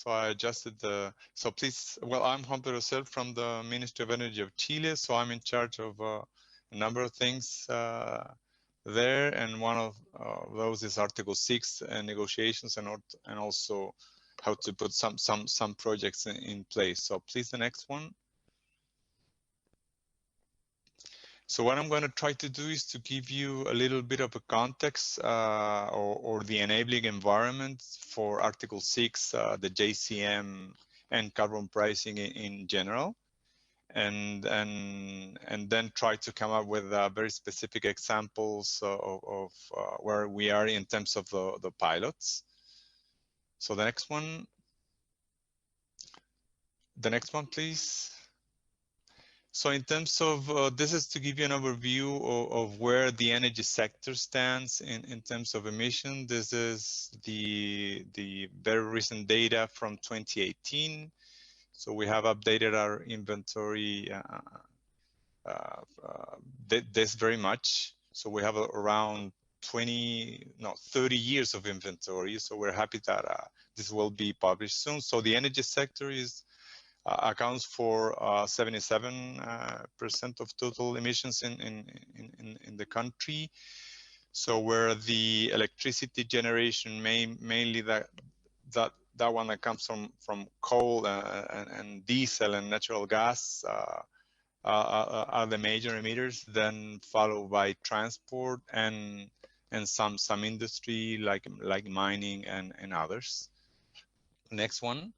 So I adjusted the, so please, well, I'm Juan Pedro Searle from the Ministry of Energy of Chile. So I'm in charge of a number of things there. And one of those is Article 6 and negotiations, and also how to put some projects in place. So please, the next one. So what I'm going to try to do is to give you a little bit of a context or the enabling environment for Article 6, the JCM and carbon pricing in general, and then try to come up with very specific examples of where we are in terms of the pilots. So the next one. The next one, please. So in terms of, this is to give you an overview of where the energy sector stands in terms of emission. This is the very recent data from 2018. So we have updated our inventory this very much. So we have around 30 years of inventory. So we're happy that this will be published soon. So the energy sector accounts for 77% of total emissions in the country. So where the electricity generation mainly that one that comes from coal and diesel and natural gas are the major emitters, then followed by transport and some industry like mining and others. Next one.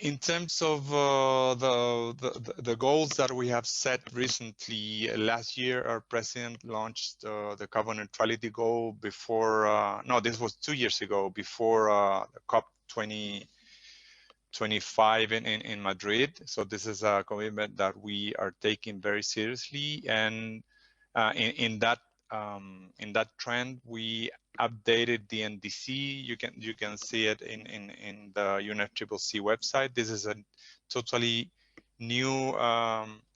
In terms of the goals that we have set recently, last year our president launched the carbon neutrality goal before, no, this was 2 years ago, before the COP 25 in Madrid. So this is a commitment that we are taking very seriously, and in that trend, we updated the NDC. You can see it in the UNFCCC website. This is a totally new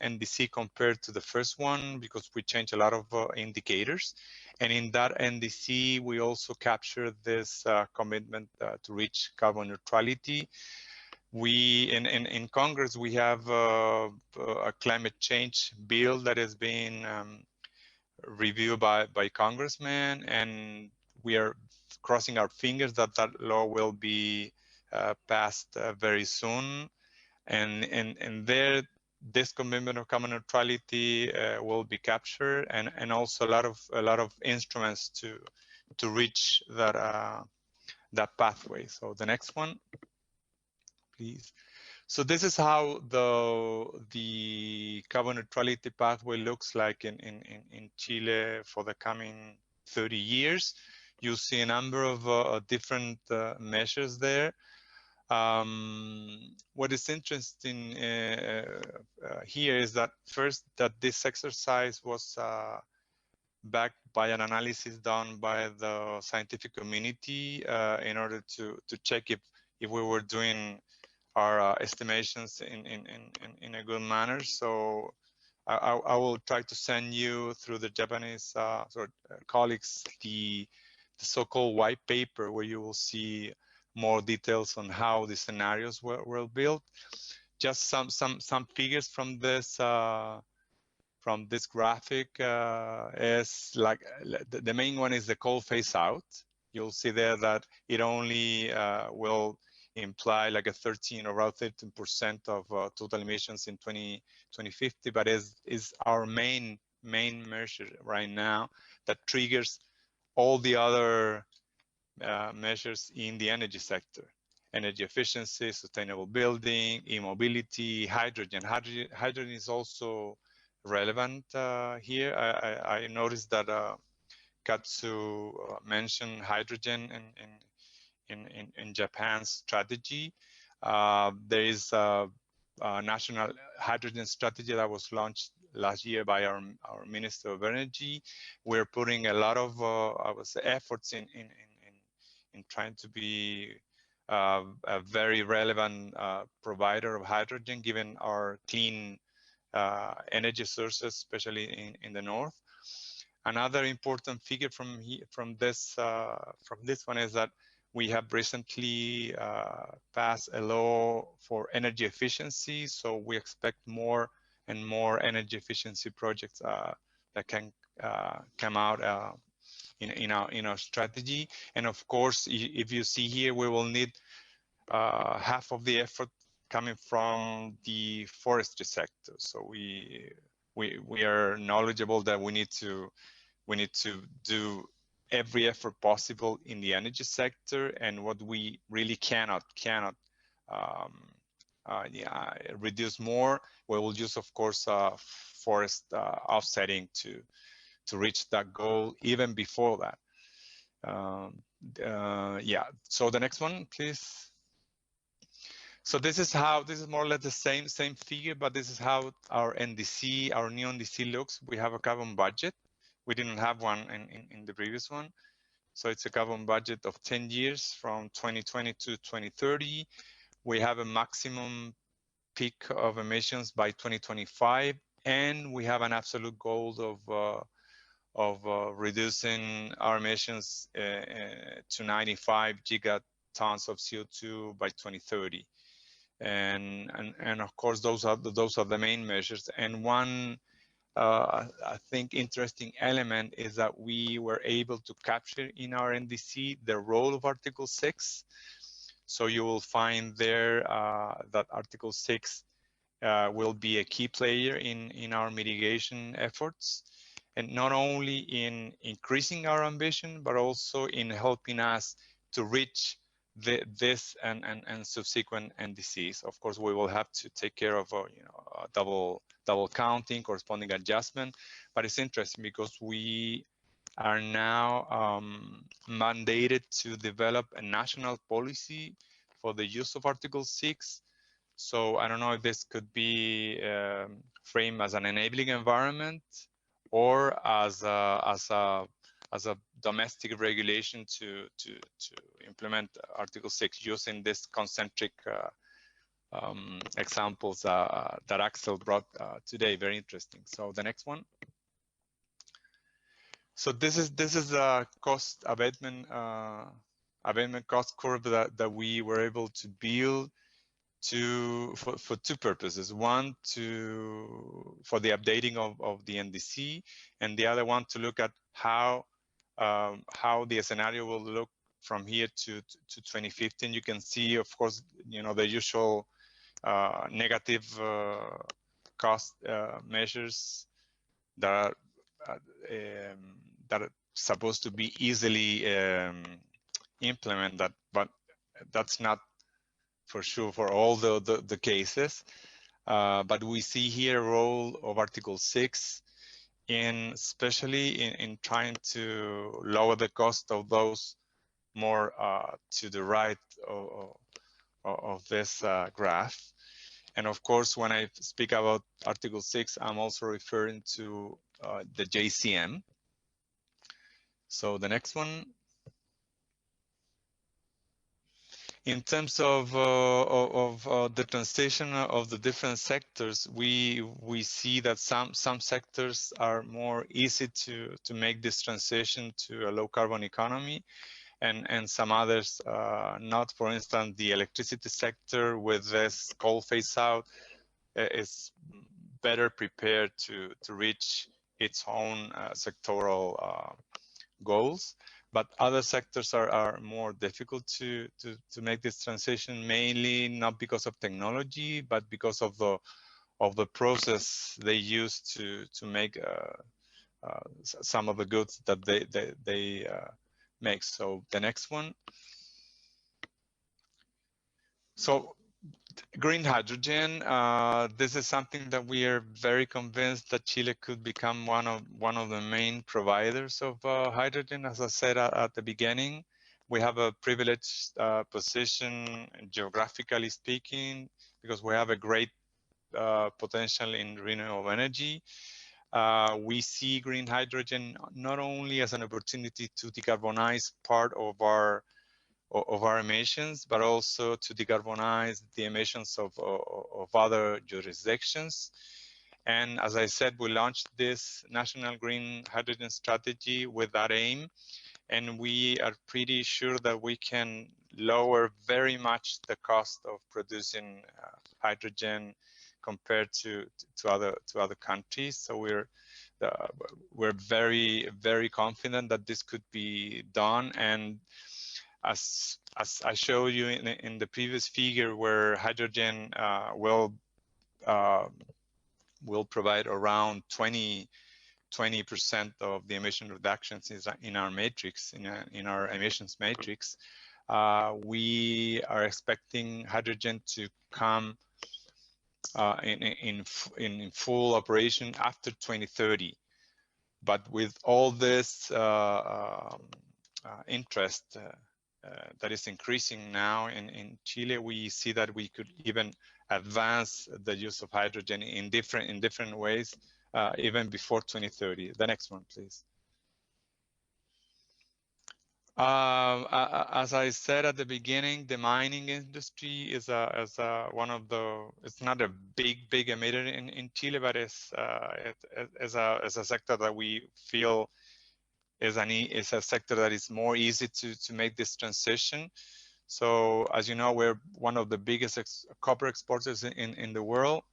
NDC compared to the first one because we changed a lot of indicators. And in that NDC, we also captured this commitment to reach carbon neutrality. We in Congress we have a climate change bill that has been reviewed by congressmen, and we are crossing our fingers that that law will be passed very soon, and there this commitment of carbon neutrality will be captured, and also a lot of instruments to reach that that pathway. So the next one, please. So this is how the carbon neutrality pathway looks like in Chile for the coming 30 years. You'll see a number of different measures there. What is interesting here is that first, that this exercise was backed by an analysis done by the scientific community in order to check if we were doing our estimations in a good manner. So I will try to send you through the Japanese colleagues the so-called white paper, where you will see more details on how the scenarios were built. Just some figures from this graphic is like the main one is the coal phase out. You'll see there that it only will imply like a 13 or around 13% of total emissions in 2050, but is our main measure right now that triggers all the other measures in the energy sector: energy efficiency, sustainable building, e-mobility, hydrogen. Hydrogen is also relevant here. I noticed that Katsu mentioned hydrogen in Japan's strategy. There is a national hydrogen strategy that was launched last year by our Minister of Energy. We're putting a lot of I would say efforts in trying to be a very relevant provider of hydrogen, given our clean energy sources, especially in the north. Another important figure from this one is that We have recently passed a law for energy efficiency, so we expect more and more energy efficiency projects that can come out in our strategy. And of course, if you see here, we will need half of the effort coming from the forestry sector. So we are knowledgeable that we need to do every effort possible in the energy sector, and what we really cannot reduce more, we will use, of course, forest offsetting to reach that goal even before that. Yeah, so the next one, please. So this is more or less the same figure, but this is how our NDC, our new NDC looks. We have a carbon budget. We didn't have one in the previous one. So it's a carbon budget of 10 years from 2020 to 2030. We have a maximum peak of emissions by 2025, and we have an absolute goal of reducing our emissions to 95 gigatons of CO2 by 2030. And of course, those are the main measures. And one I think interesting element is that we were able to capture in our NDC the role of Article 6. So you will find there that Article 6 will be a key player in our mitigation efforts, and not only in increasing our ambition, but also in helping us to reach this and subsequent NDCs. Of course, we will have to take care of double counting, corresponding adjustment, but it's interesting because we are now mandated to develop a national policy for the use of Article 6. So I don't know if this could be framed as an enabling environment or as a domestic regulation to implement Article 6 using this concentric examples that Axel brought today. Very interesting. So the next one. So this is a cost abatement cost curve that we were able to build for two purposes. One, for the updating of the NDC, and the other one to look at how the scenario will look from here to 2015. You can see, of course, the usual negative cost measures that are supposed to be easily implemented, but that's not for sure for all the cases. But we see here a role of Article 6 especially in trying to lower the cost of those more to the right of this graph. And of course, when I speak about Article 6, I'm also referring to the JCM. So the next one. In terms of the transition of the different sectors, we see that some sectors are more easy to make this transition to a low carbon economy, and some others not. For instance, the electricity sector with this coal phase out is better prepared to reach its own sectoral goals. But other sectors are more difficult to make this transition, mainly not because of technology, but because of the process they use to make some of the goods that they make. So the next one. So green hydrogen. This is something that we are very convinced that Chile could become one of the main providers of hydrogen. As I said at the beginning, we have a privileged position, geographically speaking, because we have a great potential in renewable energy. We see green hydrogen not only as an opportunity to decarbonize part of our emissions, but also to decarbonize the emissions of other jurisdictions. And as I said, we launched this national green hydrogen strategy with that aim. and we are pretty sure that we can lower very much the cost of producing hydrogen compared to other countries. So we're very confident that this could be done. And as I showed you in the previous figure, where hydrogen will provide around 20% of the emission reductions in our matrix, in our emissions matrix. We are expecting hydrogen to come in full operation after 2030. But with all this interest that is increasing now in Chile, we see that we could even advance the use of hydrogen in different ways, even before 2030. The next one, please. As I said at the beginning, the mining industry is one of the. It's not a big emitter in Chile, but it's a sector that we feel is a sector that is more easy to make this transition. So, as you know, we're one of the biggest copper exporters in the world.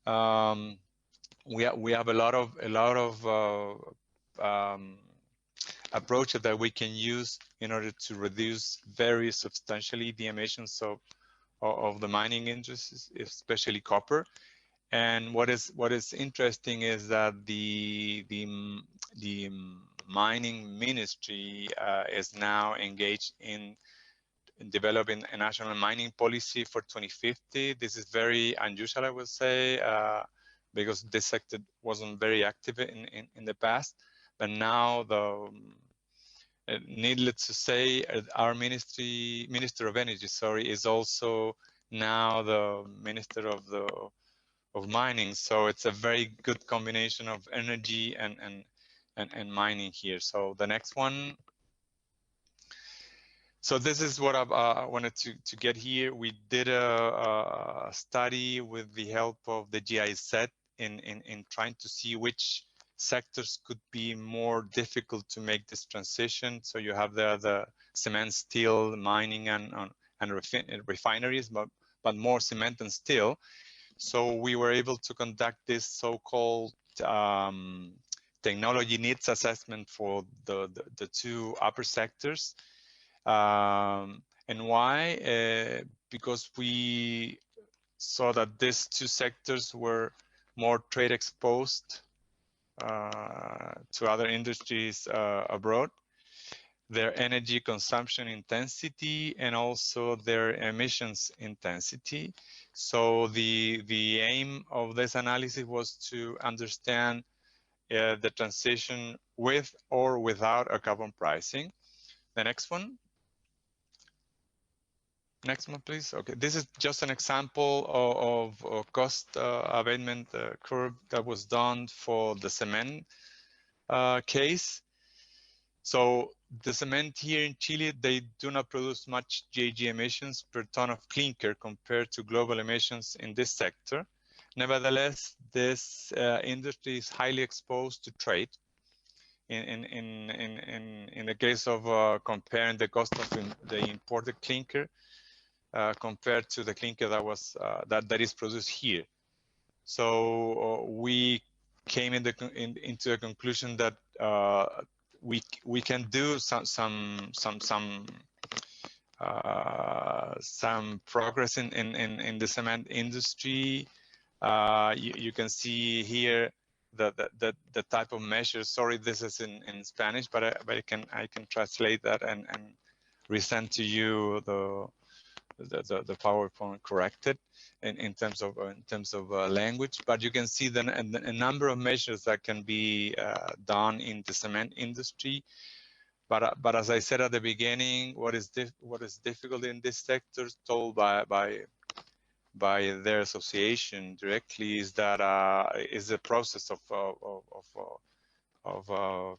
We have a lot of approaches that we can use in order to reduce very substantially the emissions of the mining industry, especially copper. And what is interesting is that the mining ministry is now engaged in developing a national mining policy for 2050. This is very unusual, I would say, because this sector wasn't very active in the past. But now, needless to say, our Minister of Energy, is also now the Minister of Mining. So it's a very good combination of energy and mining here. So the next one. So this is what I wanted to get here. We did a study with the help of the GIZ in trying to see which sectors could be more difficult to make this transition. So you have the cement, steel, mining, and refineries, but more cement and steel. So we were able to conduct this so-called technology needs assessment for the two upper sectors. And why? Because we saw that these two sectors were more trade exposed to other industries abroad, their energy consumption intensity, and also their emissions intensity. So the aim of this analysis was to understand the transition with or without a carbon pricing. The next one. Next one, please. Okay, this is just an example of cost abatement curve that was done for the cement case. So the cement here in Chile, they do not produce much GHG emissions per ton of clinker compared to global emissions in this sector. Nevertheless, this industry is highly exposed to trade. In the case of comparing the cost of the imported clinker compared to the clinker that was that is produced here. So we came into a conclusion that we can do some progress in the cement industry. You can see here the type of measures. Sorry, this is in Spanish, but I can translate that and resend to you the PowerPoint corrected in terms of language. But you can see a number of measures that can be done in the cement industry. But as I said at the beginning, what is difficult in this sector, told by their association directly, is that is the process of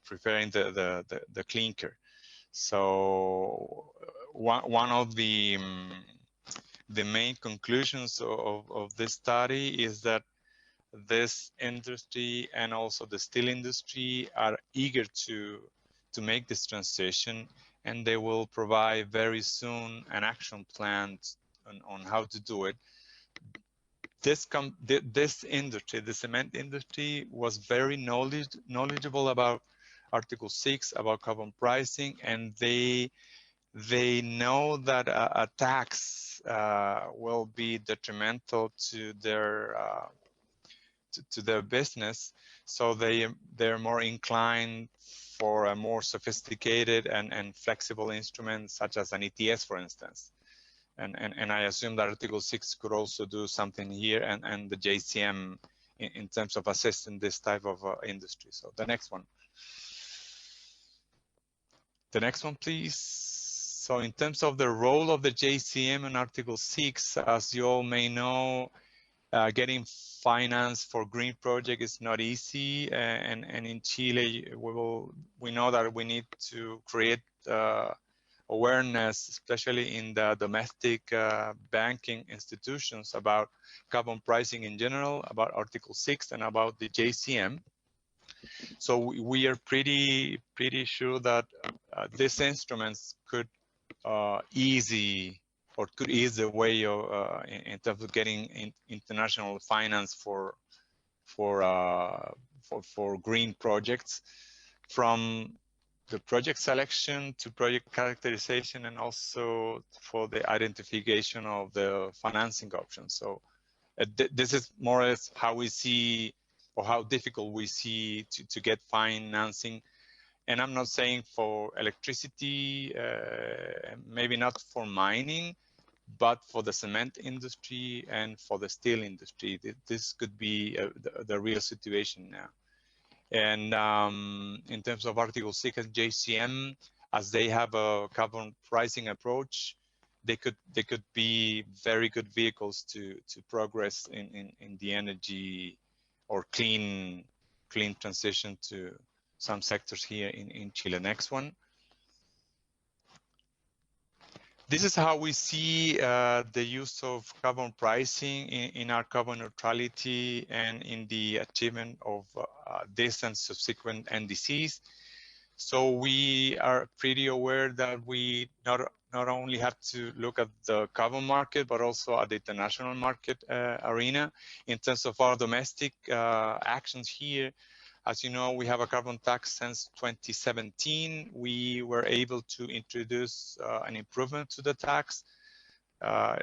preparing the clinker. So one of the main conclusions of this study is that this industry and also the steel industry are eager to to make this transition, and they will provide very soon an action plan on how to do it. This industry, the cement industry, was very knowledgeable about Article 6, about carbon pricing, and they know that a tax will be detrimental to their business, so they're more inclined for a more sophisticated and flexible instrument, such as an ETS, for instance. And I assume that Article 6 could also do something here, and the JCM in terms of assisting this type of industry. So the next one. The next one, please. So in terms of the role of the JCM in Article 6, as you all may know, getting finance for green project is not easy, and in Chile we know that we need to create awareness, especially in the domestic banking institutions, about carbon pricing in general, about Article 6, and about the JCM. So we are pretty sure that these instruments could ease the way of in terms of getting international finance for green projects, from the project selection to project characterization, and also for the identification of the financing options. So this is more or less how we see, or how difficult we see to get financing. And I'm not saying for electricity, maybe not for mining, but for the cement industry and for the steel industry. This could be the real situation now. And in terms of Article 6 and JCM, as they have a carbon pricing approach, they could be very good vehicles to progress in the energy or clean transition to some sectors here in Chile. Next one. This is how we see the use of carbon pricing in our carbon neutrality and in the achievement of this and subsequent NDCs. So we are pretty aware that we not only have to look at the carbon market, but also at the international market arena. In terms of our domestic actions here, as you know, we have a carbon tax since 2017. We were able to introduce an improvement to the tax.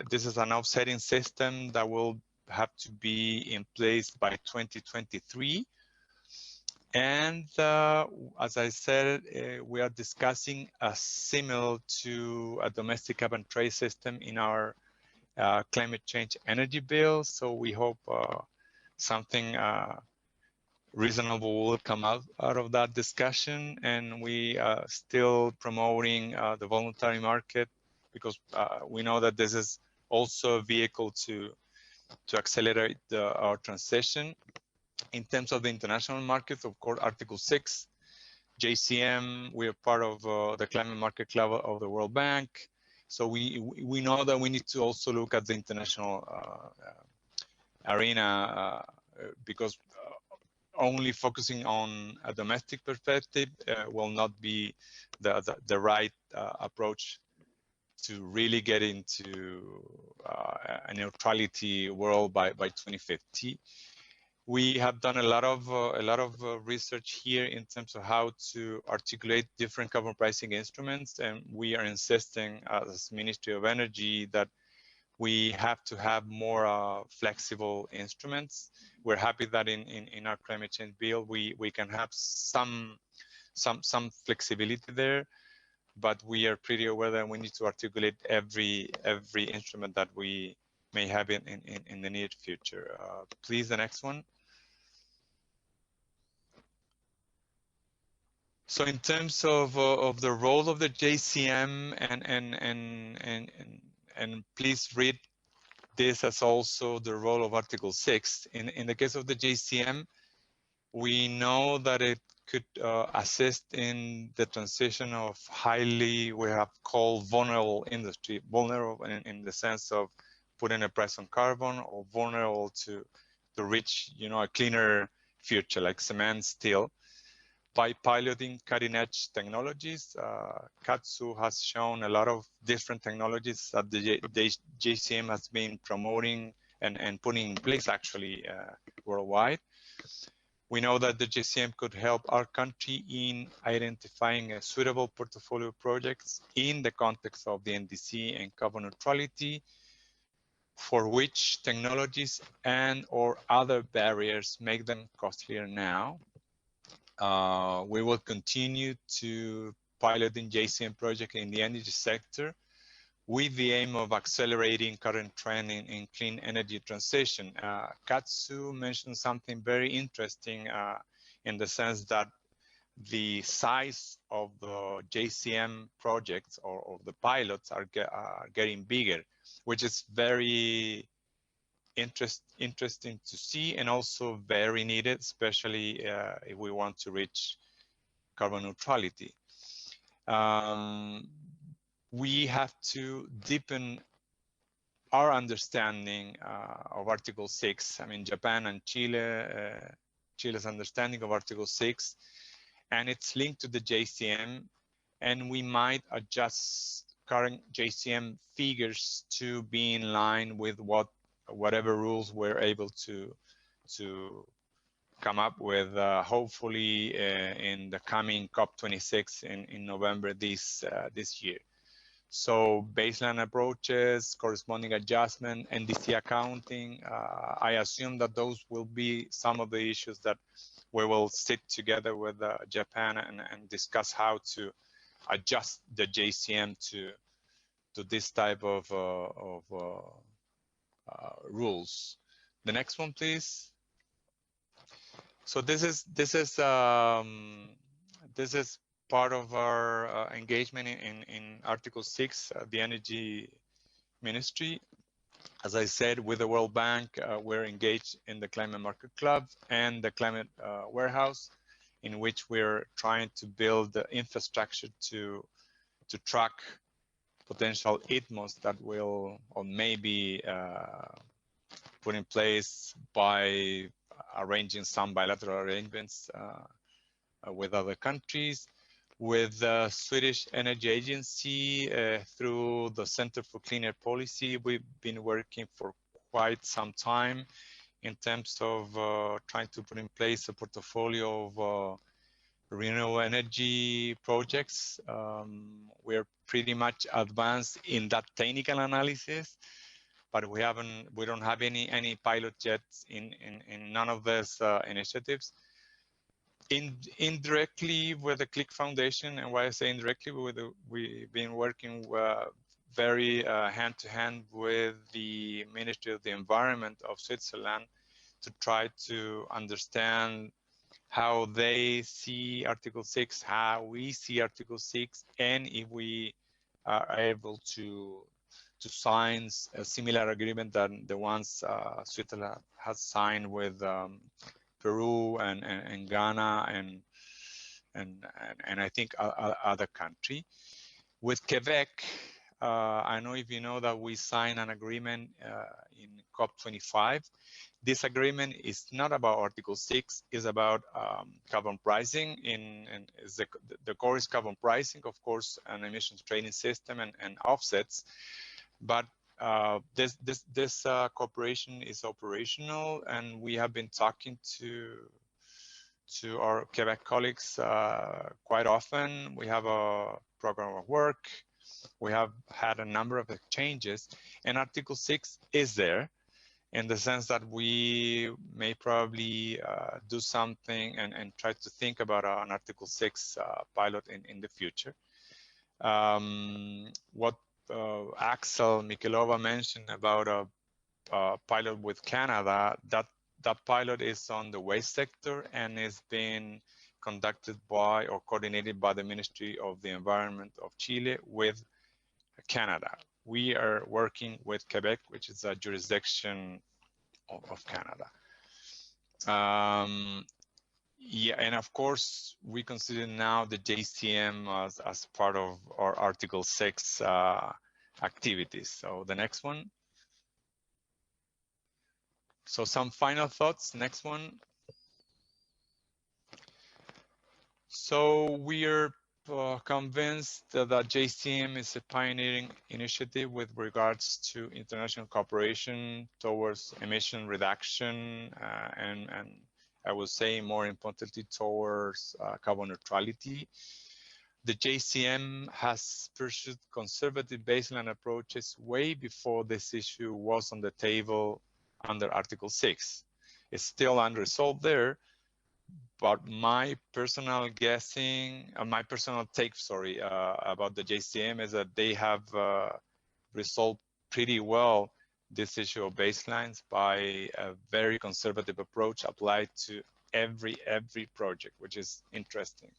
This is an offsetting system that will have to be in place by 2023. And as I said, we are discussing a similar to a domestic carbon trade system in our climate change energy bill. So we hope something reasonable will come out of that discussion. And we are still promoting the voluntary market, because we know that this is also a vehicle to accelerate our transition. In terms of the international markets, of course, Article 6, JCM, we are part of the Climate Market Club of the World Bank. So we know that we need to also look at the international arena, because only focusing on a domestic perspective will not be the right approach to really get into a neutrality world by 2050. We have done a lot of research here in terms of how to articulate different carbon pricing instruments, and we are insisting as Ministry of Energy that we have to have more flexible instruments. We're happy that in our climate change bill we can have some flexibility there, but we are pretty aware that we need to articulate every instrument that we may have in the near future. Please, the next one. So in terms of the role of the JCM, and please read this as also the role of Article 6. In the case of the JCM, we know that it could assist in the transition of highly, we have called vulnerable industry, vulnerable in the sense of putting a price on carbon, or vulnerable to reach, a cleaner future like cement, steel. by piloting cutting-edge technologies. KATSU has shown a lot of different technologies that the JCM has been promoting and putting in place actually worldwide. We know that the JCM could help our country in identifying a suitable portfolio of projects in the context of the NDC and carbon neutrality, for which technologies and or other barriers make them costlier now. We will continue to pilot in JCM project in the energy sector with the aim of accelerating current trend in clean energy transition. Katsu mentioned something very interesting in the sense that the size of the JCM projects or the pilots are getting bigger, which is very interesting to see and also very needed, especially if we want to reach carbon neutrality. We have to deepen our understanding of Article 6. I mean, Japan and Chile, Chile's understanding of Article 6, and it's linked to the JCM, and we might adjust current JCM figures to be in line with whatever rules we're able to come up with, hopefully in the coming COP26 in November this year. So baseline approaches, corresponding adjustment, NDC accounting, I assume that those will be some of the issues that we will sit together with Japan and discuss how to adjust the JCM to this type of rules. The next one, please. So this is part of our engagement in Article 6, the Energy Ministry. As I said, with the World Bank, we're engaged in the Climate Market Club and the Climate Warehouse, in which we're trying to build the infrastructure to track potential ITMOs that will or may be put in place by arranging some bilateral arrangements with other countries. With the Swedish Energy Agency, through the Center for Clean Air Policy, we've been working for quite some time in terms of trying to put in place a portfolio of renewable energy projects. We're pretty much advanced in that technical analysis, but we don't have any pilot yet in none of these initiatives. Indirectly with the CLIC Foundation, and why I say indirectly, we've been working very hand-to-hand with the Ministry of the Environment of Switzerland to try to understand how they see Article 6, how we see Article 6, and if we are able to sign a similar agreement than the ones Switzerland has signed with Peru and Ghana and I think other country. With Quebec, I don't know if you know that we signed an agreement in COP25. This agreement is not about Article 6, it's about carbon pricing. The core is carbon pricing, of course, an emissions trading system and offsets. But this cooperation is operational, and we have been talking to our Quebec colleagues quite often. We have a program of work. We have had a number of exchanges, and Article 6 is there in the sense that we may probably do something and try to think about an Article 6 pilot in the future. What Axel Mikelova mentioned about a pilot with Canada, that pilot is on the waste sector and is being conducted by or coordinated by the Ministry of the Environment of Chile with Canada. We are working with Quebec, which is a jurisdiction of Canada. Yeah, and of course, we consider now the JCM as part of our Article 6 activities. So the next one. So some final thoughts, next one. So we are convinced that JCM is a pioneering initiative with regards to international cooperation towards emission reduction and I would say more importantly towards carbon neutrality. The JCM has pursued conservative baseline approaches way before this issue was on the table under Article 6. It's still unresolved there, but my personal guessing, my personal take, sorry, about the JCM is that they have resolved pretty well this issue of baselines by a very conservative approach applied to every project, which is interesting.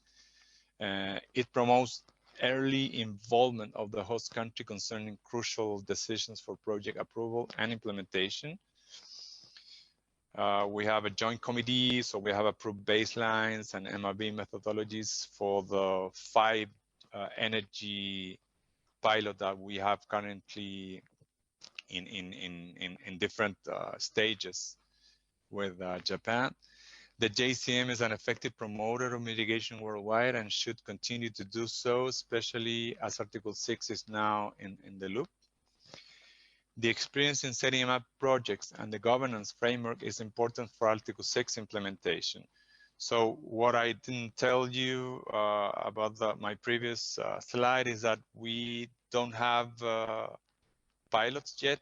It promotes early involvement of the host country concerning crucial decisions for project approval and implementation. We have a joint committee, so we have approved baselines and MRB methodologies for the 5 energy pilot that we have currently in different stages with Japan. The JCM is an effective promoter of mitigation worldwide and should continue to do so, especially as Article 6 is now in the loop. The experience in setting up projects and the governance framework is important for Article 6 implementation. So what I didn't tell you about my previous slide is that we don't have pilots yet,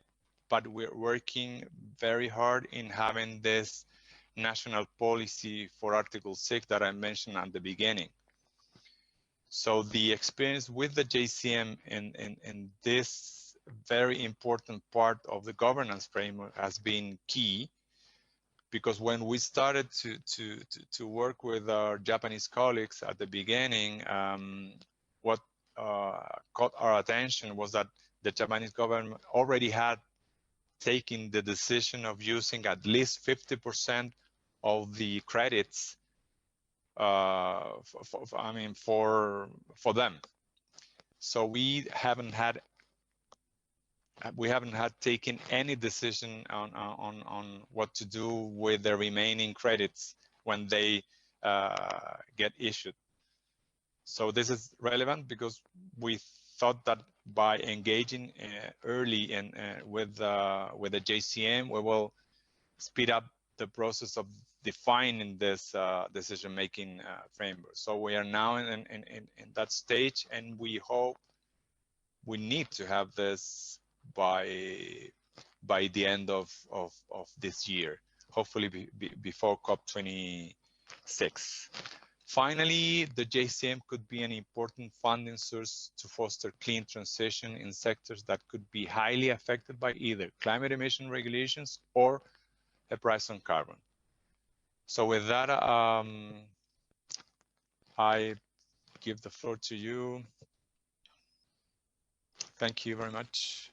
but we're working very hard in having this national policy for Article 6 that I mentioned at the beginning. So the experience with the JCM in this very important part of the governance framework has been key, because when we started to work with our Japanese colleagues at the beginning, what caught our attention was that the Japanese government already had taken the decision of using at least 50% of the credits for them. So we haven't had taken any decision on what to do with the remaining credits when they get issued. So this is relevant because we thought that by engaging early and with the JCM, we will speed up the process of defining this decision-making framework. So we are now in that stage, and we hope we need to have this by the end of this year, hopefully before COP26. Finally, the JCM could be an important funding source to foster clean transition in sectors that could be highly affected by either climate emission regulations or a price on carbon. So with that, I give the floor to you. Thank you very much.